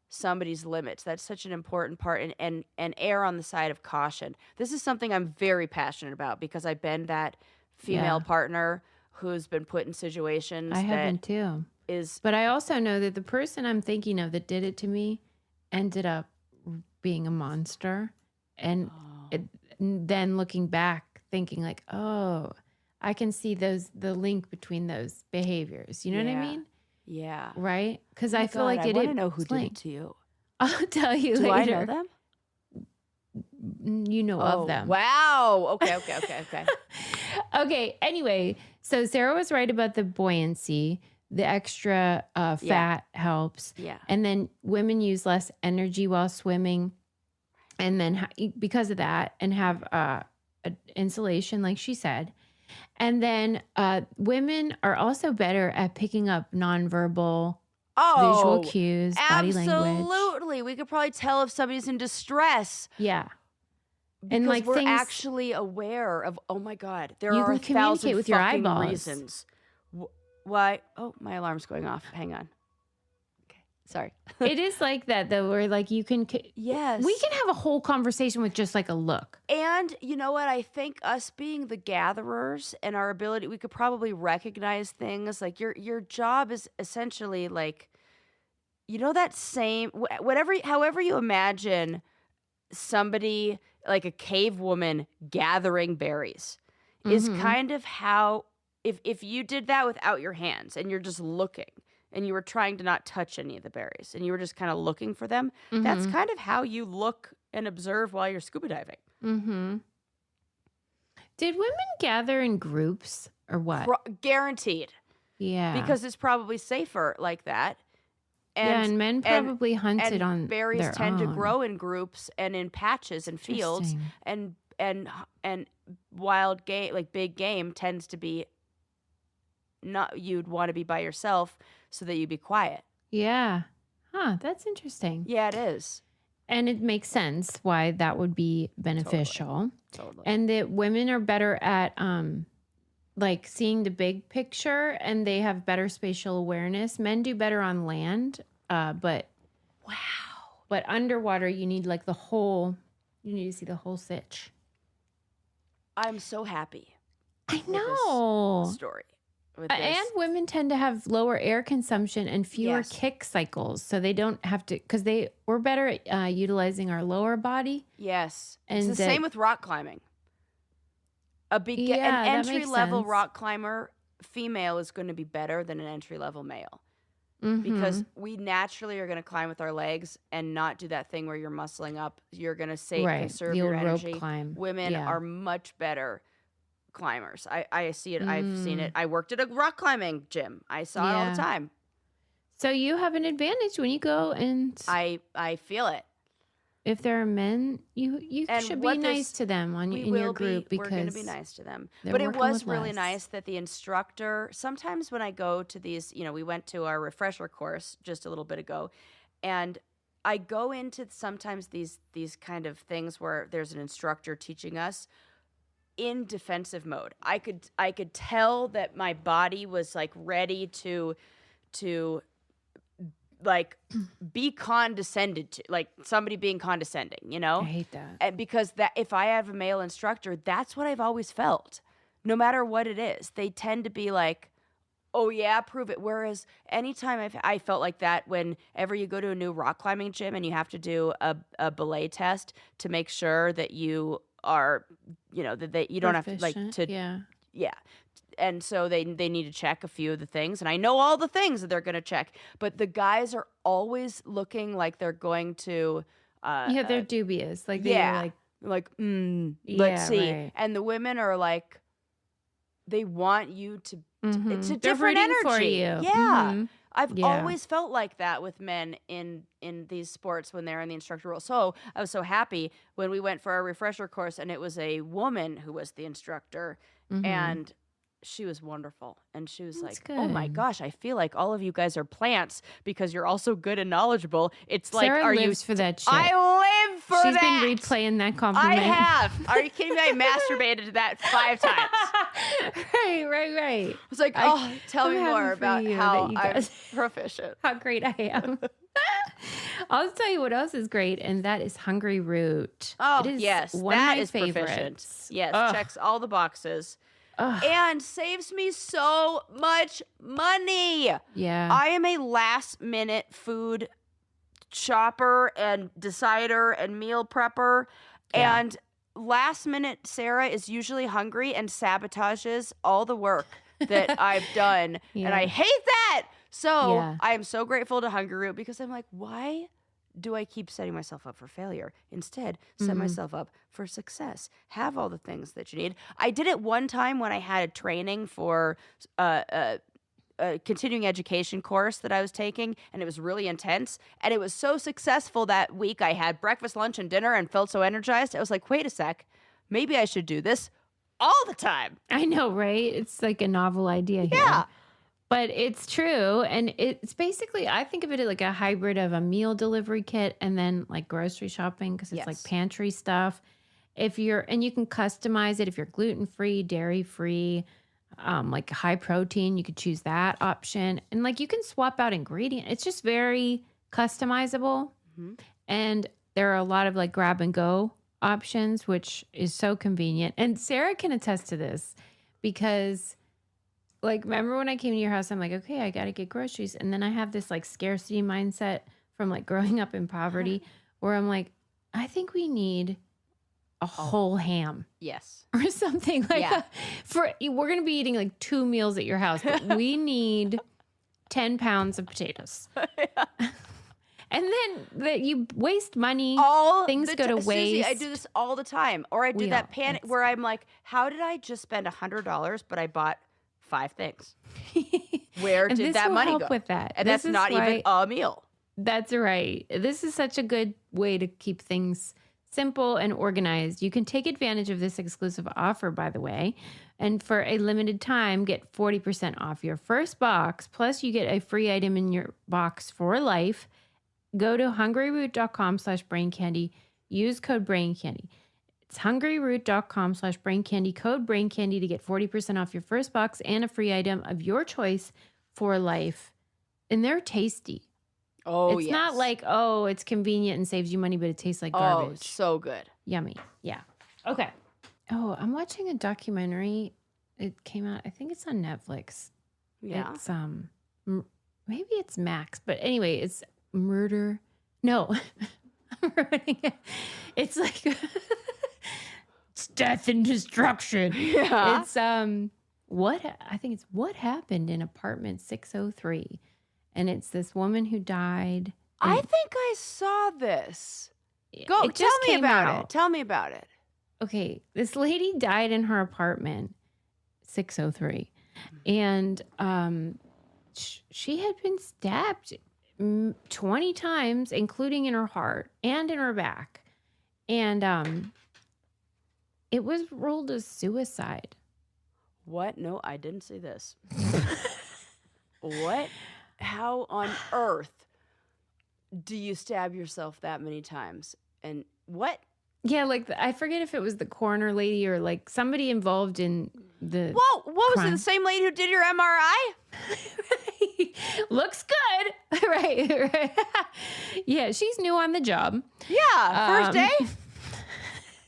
somebody's limits. That's such an important part, and err on the side of caution. This is something I'm very passionate about because I've been that female partner who's been put in situations I have been too. But I also know that the person I'm thinking of that did it to me ended up being a monster, and then looking back thinking like, oh, I can see the link between those behaviors. You know what I mean? Yeah. Right? Because I feel like I want to know who did it to you. I'll tell you later. Do I know them? You know of them. Wow. Okay. Okay. Anyway, so Sarah was right about the buoyancy. The extra fat helps. Yeah. And then women use less energy while swimming. And then because of that, and have insulation, like she said. And then women are also better at picking up nonverbal visual cues, body language. Absolutely. We could probably tell if somebody's in distress. Yeah. Because and like we're things, actually aware of, oh my God, there you are can communicate 1,000 with your fucking eyeballs. reasons. Why? Oh, my alarm's going off. Hang on. Okay. Sorry. It is like that, though, where like you can, yes, we can have a whole conversation with just like a look. And you know what? I think us being the gatherers and our ability, we could probably recognize things. Like your job is essentially like, you know, that same, however you imagine somebody like a cave woman gathering berries is kind of how, if you did that without your hands and you're just looking and you were trying to not touch any of the berries and you were just kind of looking for them, that's kind of how you look and observe while you're scuba diving. Did women gather in groups or what? Guaranteed. Yeah. Because it's probably safer like that. And men probably hunted on berries their tend own. to grow in groups and in patches and fields, and wild game, like big game, tends to be not, you'd want to be by yourself so that you'd be quiet. Yeah. Huh, that's interesting. Yeah, it is. And it makes sense why that would be beneficial. Totally. And that women are better at like seeing the big picture and they have better spatial awareness. Men do better on land, but underwater you need like you need to see the whole sitch. I'm so happy. I know. With this story. And women tend to have lower air consumption and fewer kick cycles, so they don't have to, because we're better at utilizing our lower body. Yes, and it's the same with rock climbing. An entry level rock climber female is going to be better than an entry level male, because we naturally are going to climb with our legs and not do that thing where you're muscling up. You're going to conserve your energy. Rope climb. Women are much better climbers. I see it. I've seen it. I worked at a rock climbing gym. I saw it all the time. So you have an advantage when you go, and I feel it. If there are men, you should be nice to them in your group, because we're going to be nice to them. But it was really nice that the instructor, sometimes when I go to these, we went to our refresher course just a little bit ago, and I go into sometimes these kind of things where there's an instructor teaching us in defensive mode. I could tell that my body was like ready to like be condescended to, like somebody being condescending, I hate that. And because that, if I have a male instructor, that's what I've always felt. No matter what it is, they tend to be like, oh yeah, prove it. Whereas anytime I felt like that, whenever you go to a new rock climbing gym and you have to do a belay test to make sure that you are, that you don't proficient, have to like yeah. And so they need to check a few of the things, and I know all the things that they're going to check, but the guys are always looking like they're going to they're dubious, like let's see. Right. And the women are like, they want you to it's a different energy for you. Yeah. I've always felt like that with men in these sports when they're in the instructor role. So I was so happy when we went for our refresher course and it was a woman who was the instructor, and she was wonderful. And she was good. Oh my gosh, I feel like all of you guys are plants because you're all so good and knowledgiable. It's Sarah like, lives for that shit. I live for She's that. She's been replaying that compliment. I have. Are you kidding me? I masturbated to that 5 times. Right. It's like, tell me more about how I'm proficient. How great I am. I'll tell you what else is great, and that is Hungry Root. Oh, it is yes. one of my favorites. Yes, checks all the boxes. And saves me so much money. Yeah. I am a last-minute food shopper and decider and meal prepper. Yeah. And last-minute Sarah is usually hungry and sabotages all the work that I've done. And I hate that. So I am so grateful to Hungry Root because I'm like, why do I keep setting myself up for failure? Instead, set myself up for success. Have all the things that you need. I did it one time when I had a training for a continuing education course that I was taking, and it was really intense. And it was so successful that week. I had breakfast, lunch, and dinner and felt so energized. I was like, wait a sec, maybe I should do this all the time. I know, right? It's like a novel idea here. Yeah. But it's true. And it's basically, I think of it like a hybrid of a meal delivery kit and then like grocery shopping, because it's like pantry stuff. And you can customize it if you're gluten-free, dairy-free, like high protein. You could choose that option. And like you can swap out ingredient. It's just very customizable. Mm-hmm. And there are a lot of like grab and go options, which is so convenient. And Sarah can attest to this because like, remember when I came to your house, I'm like, okay, I got to get groceries. And then I have this like scarcity mindset from like growing up in poverty where I'm like, I think we need a whole ham. Yes. Or something like we're going to be eating like 2 meals at your house, but we need 10 pounds of potatoes. And then that you waste money. Things go to waste. Susie, I do this all the time. Or I do that panic where I'm like, how did I just spend $100, but I bought 5 things? Where did that money go? With that. And that's not even a meal. That's right. This is such a good way to keep things simple and organized. You can take advantage of this exclusive offer, by the way. And for a limited time, get 40% off your first box. Plus, you get a free item in your box for life. Go to hungryroot.com/braincandy. Use code braincandy. It's hungryroot.com/braincandy. Code braincandy to get 40% off your first box and a free item of your choice for life. And they're tasty. Oh, it's not like, oh, it's convenient and saves you money, but it tastes like garbage. Oh, it's so good. Yummy. Yeah. Okay. Oh, I'm watching a documentary. It came out, I think it's on Netflix. Yeah. It's maybe it's Max, but anyway, it's Murder. No. I'm ruining it. It's like it's death and destruction. Yeah. It's What Happened in Apartment 603. And it's this woman who died. I think I saw this. Tell me about it. Tell me about it. Okay, this lady died in her apartment, 603. And she had been stabbed 20 times, including in her heart and in her back. And it was ruled as suicide. What? No, I didn't see this. What? How on earth do you stab yourself that many times? And what? Yeah, like I forget if it was the coroner lady or like somebody involved in the. Whoa! What was it? The same lady who did your MRI? Looks good, right? Yeah, she's new on the job. Yeah, first day.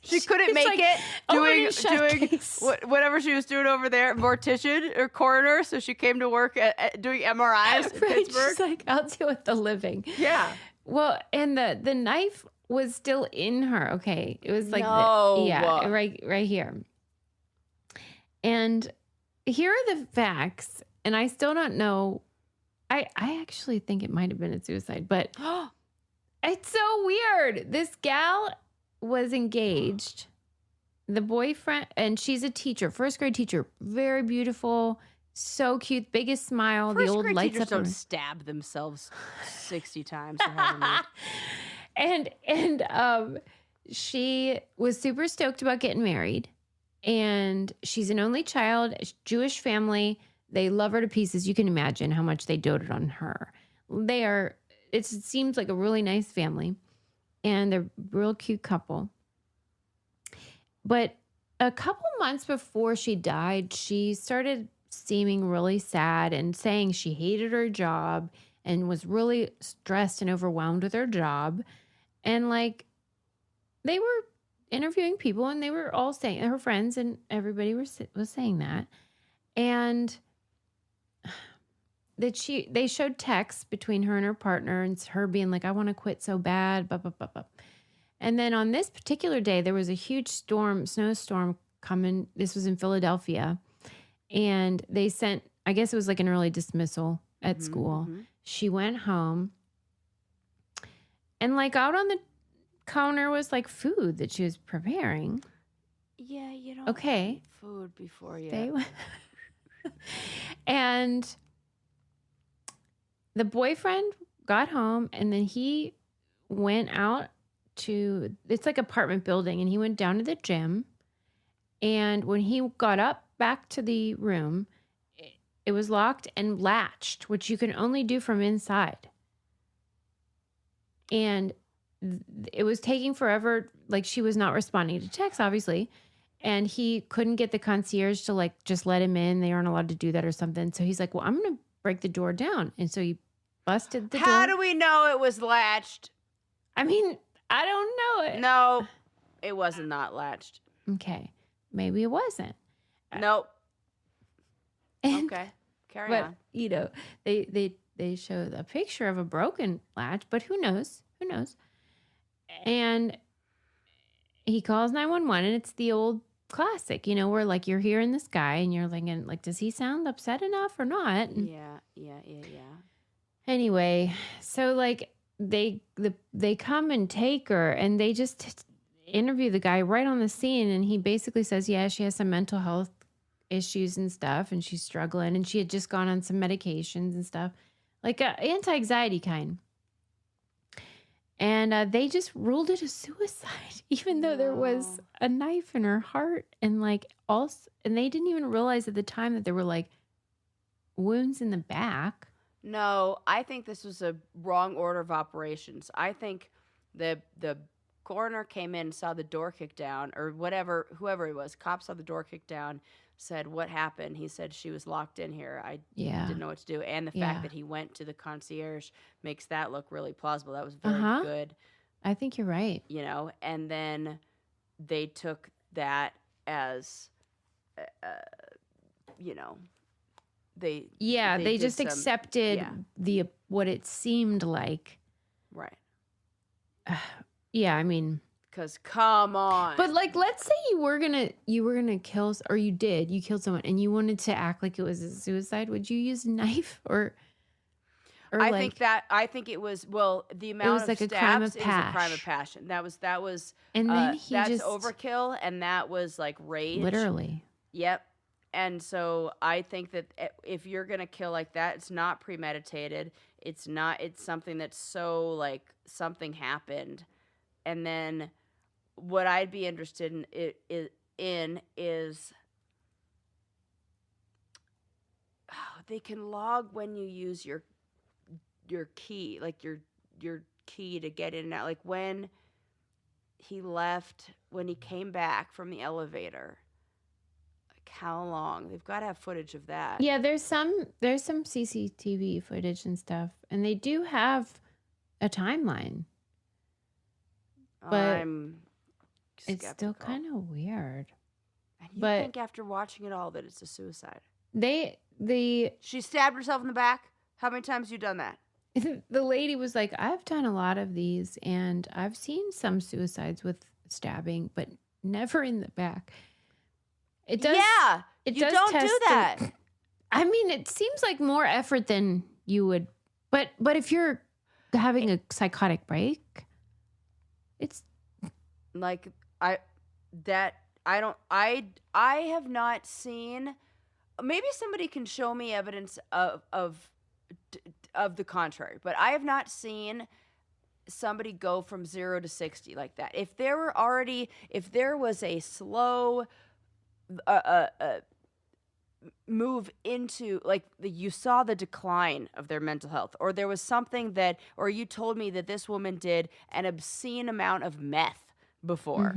She couldn't make it doing whatever she was doing over there, mortician or coroner. So she came to work at doing MRIs in Pittsburgh. She's like, I'll deal with the living. Yeah. Well, and the knife was still in her. Okay, it was like right here. And here are the facts. And I still don't know. I actually think it might have been a suicide, but it's so weird. This gal was engaged. The boyfriend, and she's a teacher, first grade teacher, very beautiful, so cute, biggest smile. First the old grade lights teachers up. Don't stab themselves 60 times or however many. And she was super stoked about getting married, and she's an only child, Jewish family. They love her to pieces. You can imagine how much they doted on her. It seems like a really nice family. And they're a real cute couple. But a couple months before she died, she started seeming really sad and saying she hated her job and was really stressed and overwhelmed with her job. And like they were interviewing people and they were all saying, her friends and everybody was saying that. And that they showed texts between her and her partner and her being like, I want to quit so bad, blah, blah, blah, blah. And then on this particular day, there was a huge snowstorm coming. This was in Philadelphia. And they sent, I guess it was like an early dismissal at school. Mm-hmm. She went home. And like out on the counter was like food that she was preparing. Yeah, you don't eat food before you. And the boyfriend got home and then he went out to, it's like apartment building, and he went down to the gym. And when he got up back to the room, it was locked and latched, which you can only do from inside. And it was taking forever. Like she was not responding to texts, obviously. And he couldn't get the concierge to like just let him in. They aren't allowed to do that or something. So he's like, well, I'm going to break the door down. And so he busted the door. How do we know it was latched? I mean, I don't know it. No, it wasn't not latched. Okay. Maybe it wasn't. Nope. Okay. Carry on. You know, they showed a picture of a broken latch, but who knows? Who knows? And he calls 911, and it's the old classic, you know, where like you're hearing this guy and you're thinking, like, does he sound upset enough or not? And yeah. anyway, so like they come and take her, and they just interview the guy right on the scene, and he basically says, yeah, she has some mental health issues and stuff, and she's struggling, and she had just gone on some medications and stuff, like anti-anxiety kind. And they just ruled it a suicide, even though there was a knife in her heart, and like also, and they didn't even realize at the time that there were like wounds in the back. No, I think this was a wrong order of operations. I think the coroner came in, saw the door kicked down, or whoever it was, cops saw the door kicked down, said, what happened? He said, she was locked in here. I didn't know what to do. And the fact that he went to the concierge makes that look really plausible. That was very good. I think you're right. You know, and then they took that as, you know, they just accepted what it seemed like. Right. Yeah, I mean, because come on. But like, let's say you were gonna kill, or you killed someone, and you wanted to act like it was a suicide. Would you use a knife or I think it was, well, the amount of like stabs, it was a crime of passion. That was, and then that's overkill, and that was like rage. Literally. Yep. And so I think that if you're gonna kill like that, it's not premeditated. It's something that's so like something happened, and then. What I'd be interested in is they can log when you use your key, like your key to get in and out, like when he left, when he came back from the elevator, like how long. They've got to have footage of that. Yeah, there's some CCTV footage and stuff, and they do have a timeline, but it's still kind of weird. And you think after watching it all that it's a suicide? She stabbed herself in the back? How many times have you done that? The lady was like, I've done a lot of these, and I've seen some suicides with stabbing, but never in the back. It does. Yeah, you don't do that. I mean, it seems like more effort than you would. But if you're having a psychotic break, it's like. I have not seen. Maybe somebody can show me evidence of the contrary, but I have not seen somebody go from 0 to 60 like that. If there was a slow move into, like, you saw the decline of their mental health, or there was something or you told me that this woman did an obscene amount of meth before,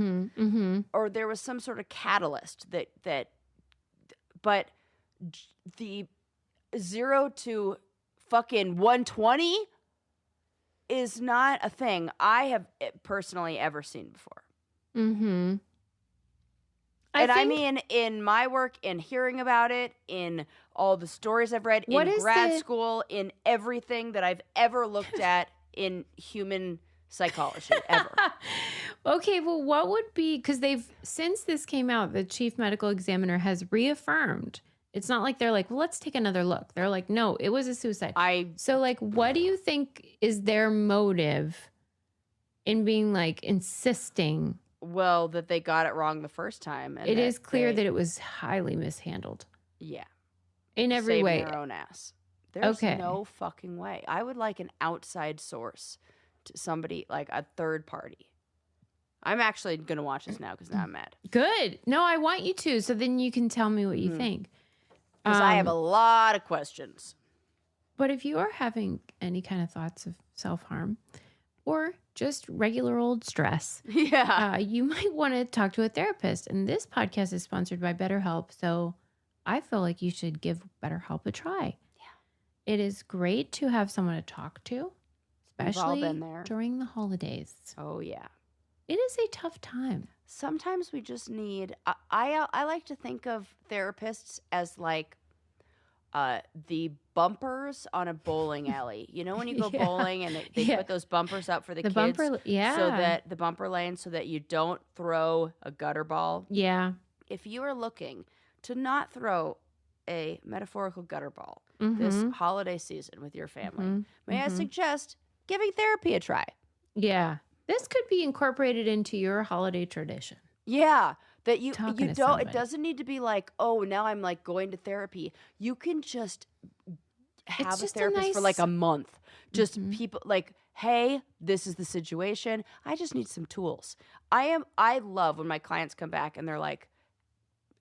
or there was some sort of catalyst but the 0 to fucking 120 is not a thing I have personally ever seen before. I mean, in my work, in hearing about it, in all the stories I've read, in grad school, in everything that I've ever looked at in human psychology ever. Okay, well, what would be, because since this came out, the chief medical examiner has reaffirmed. It's not like they're like, well, let's take another look. They're like, no, it was a suicide. So like, what do you think is their motive in being like insisting? Well, that they got it wrong the first time. And it is clear that it was highly mishandled. Yeah. In every way. Saving their own ass. There's no fucking way. I would like an outside source. To somebody, like a third party. I'm actually going to watch this now because now I'm mad. Good. No, I want you to, so then you can tell me what you think. Because I have a lot of questions. But if you are having any kind of thoughts of self-harm, or just regular old stress, Yeah. you might want to talk to a therapist. And this podcast is sponsored by BetterHelp. So I feel like you should give BetterHelp a try. Yeah. It is great to have someone to talk to, We've all especially been there. during the holidays. Oh, yeah. It is a tough time. Sometimes we just need, I like to think of therapists as like the bumpers on a bowling alley. You know when you go bowling and they put those bumpers up for the kids? So that the bumper lane so that you don't throw a gutter ball. Yeah. If you are looking to not throw a metaphorical gutter ball this holiday season with your family, may I suggest giving therapy a try? Yeah. This could be incorporated into your holiday tradition. Yeah. That you don't, it doesn't need to be like, oh, now I'm like going to therapy. You can just have a therapist for like a month. Just people like, hey, this is the situation. I just need some tools. I love when my clients come back and they're like,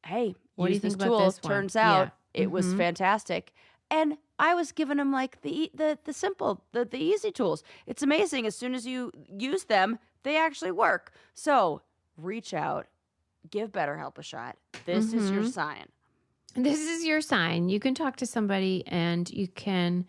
hey, what use do you this think tool. about this one? Turns out it was fantastic. And I was giving them like the simple, the easy tools. It's amazing. As soon as you use them, they actually work. So reach out. Give BetterHelp a shot. This is your sign. This is your sign. You can talk to somebody and you can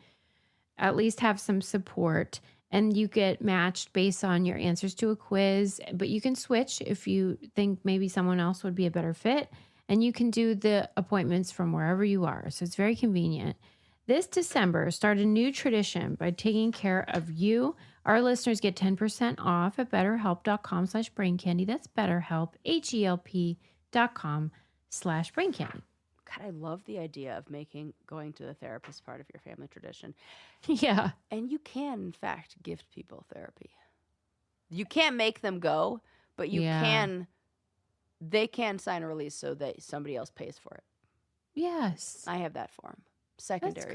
at least have some support, and you get matched based on your answers to a quiz, but you can switch if you think maybe someone else would be a better fit, and you can do the appointments from wherever you are. So it's very convenient. This December, start a new tradition by taking care of you. Our listeners get 10% off at betterhelp.com/braincandy. That's BetterHelp, HELP.com/braincandy. God, I love the idea of making going to the therapist part of your family tradition. Yeah. And you can, in fact, gift people therapy. You can't make them go, but you can, they can sign a release so that somebody else pays for it. Yes. I have that form. Secondary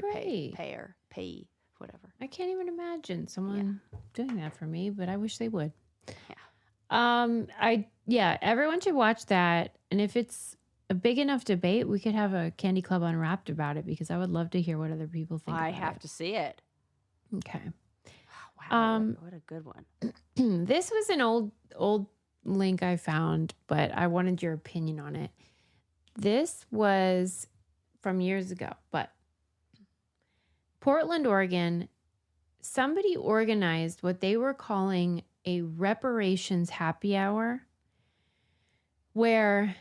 payee, whatever. I can't even imagine someone doing that for me, but I wish they would. Yeah. Everyone should watch that. And if it's a big enough debate, we could have a Candy Club Unwrapped about it, because I would love to hear what other people think about it. I have to see it. Okay. Wow, what a good one. This was an old link I found, but I wanted your opinion on it. This was from years ago, but Portland, Oregon, somebody organized what they were calling a reparations happy hour, where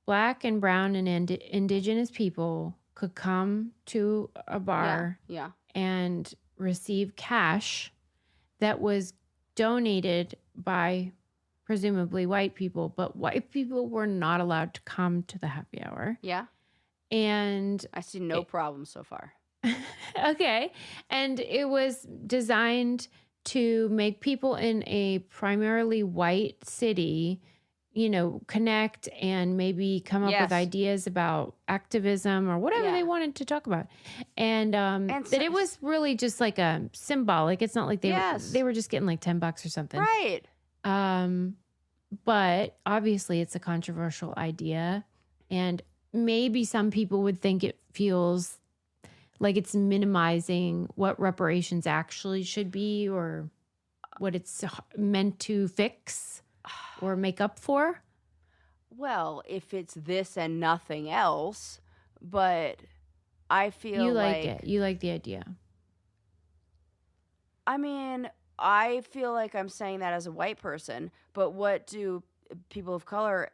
Black and brown and indigenous people could come to a bar and receive cash that was donated by presumably white people, but white people were not allowed to come to the happy hour. Yeah. And I see no problem so far. Okay. And it was designed to make people in a primarily white city, connect and maybe come up with ideas about activism or whatever they wanted to talk about. And that it was really just like a symbolic. It's not like they were just getting like $10 or something. Right. But obviously it's a controversial idea, and maybe some people would think it feels like it's minimizing what reparations actually should be, or what it's meant to fix or make up for. Well, if it's this and nothing else, but I feel you like it. You like the idea. I mean, I feel like I'm saying that as a white person, but what do people of color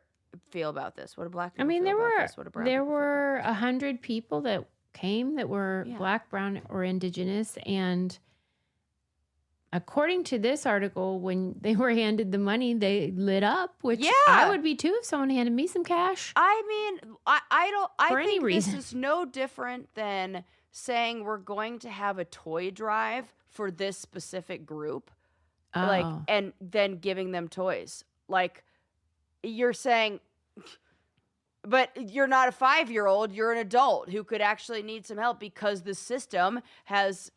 feel about this? What do Black people feel about this? What do brown there people were 100 people that came that were Black, brown, or indigenous, and according to this article, when they were handed the money, they lit up, which I would be too if someone handed me some cash. I mean, I think this is no different than saying we're going to have a toy drive for this specific group, and then giving them toys. Like, you're saying, but you're not a 5-year-old, you're an adult who could actually need some help because the system has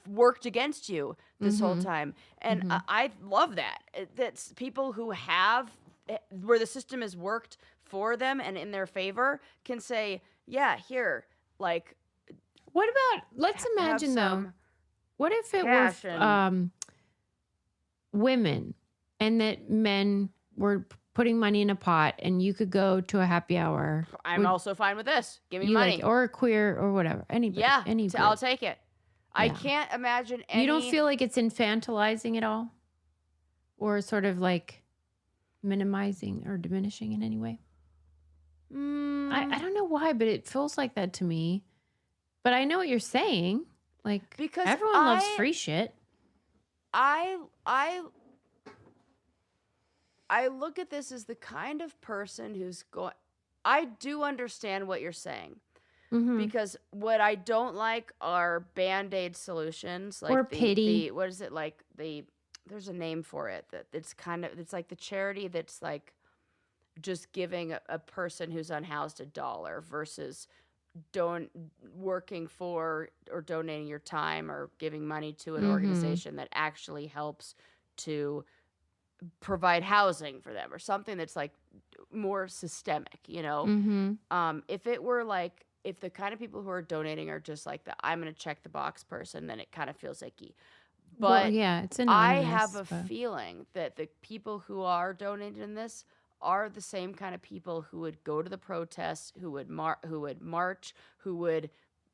worked against you this whole time. And I love that. That's people who have, where the system has worked for them and in their favor, can say, yeah, here, like. What about, let's imagine though, what if it were, women and that men were putting money in a pot and you could go to a happy hour. I'm also fine with this. Give me money. Like, or a queer or whatever. Anybody. Yeah, anybody. I'll take it. I can't imagine any... You don't feel like it's infantilizing at all? Or sort of like minimizing or diminishing in any way? I don't know why, but it feels like that to me. But I know what you're saying. Like, because everyone loves free shit. I look at this as the kind of person who's going... I do understand what you're saying. Mm-hmm. Because what I don't like are Band-Aid solutions. Like or pity. What is it like? There's a name for it. It's like the charity that's like just giving a person who's unhoused $1 versus working for or donating your time or giving money to an organization that actually helps to provide housing for them or something that's like more systemic, you know? Mm-hmm. If it were like, if the kind of people who are donating are just like the I'm going to check the box person, then it kind of feels icky. But it's anonymous, I have a feeling that the people who are donating in this are the same kind of people who would go to the protests, who would march, who would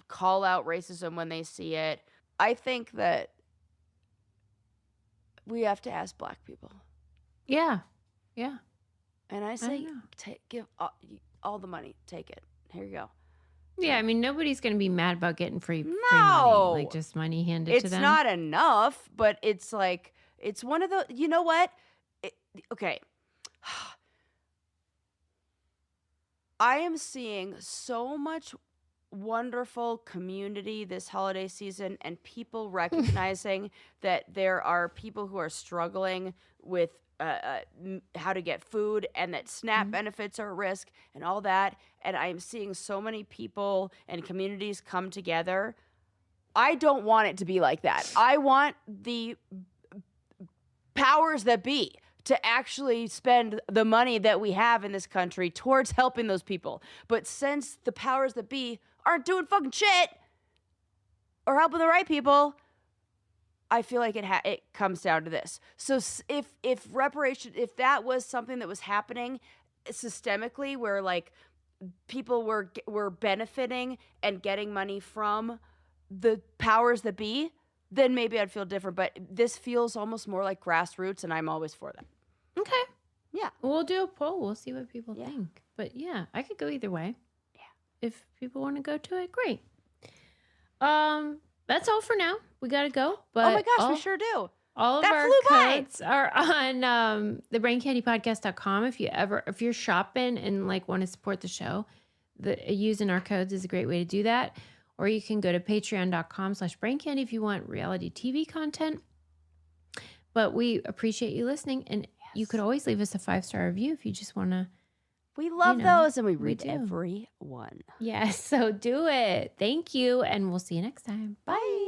call out racism when they see it. I think that we have to ask Black people. Yeah. Yeah. And I say, give all the money. Take it. Here you go. Yeah, I mean, nobody's going to be mad about getting free money. Like, just money handed to them. It's not enough, but it's like, it's one of the, you know what? Okay. I am seeing so much wonderful community this holiday season and people recognizing that there are people who are struggling with how to get food and that SNAP benefits are at risk and all that. And I'm seeing so many people and communities come together. I don't want it to be like that. I want the powers that be to actually spend the money that we have in this country towards helping those people. But since the powers that be aren't doing fucking shit or helping the right people, I feel like it comes down to this. So if that was something that was happening systemically, where like people were benefiting and getting money from the powers that be, then maybe I'd feel different. But this feels almost more like grassroots, and I'm always for that. Okay. Yeah. We'll do a poll. We'll see what people think. But yeah, I could go either way. Yeah. If people want to go to it, great. That's all for now. We got to go. But oh my gosh, we sure do. All of our codes are on thebraincandypodcast.com. If you're shopping and like want to support the show, using our codes is a great way to do that. Or you can go to patreon.com/braincandy if you want reality TV content. But we appreciate you listening. And you could always leave us a 5-star review if you just want to. We love those and we read every one. Yes, so do it. Thank you. And we'll see you next time. Bye.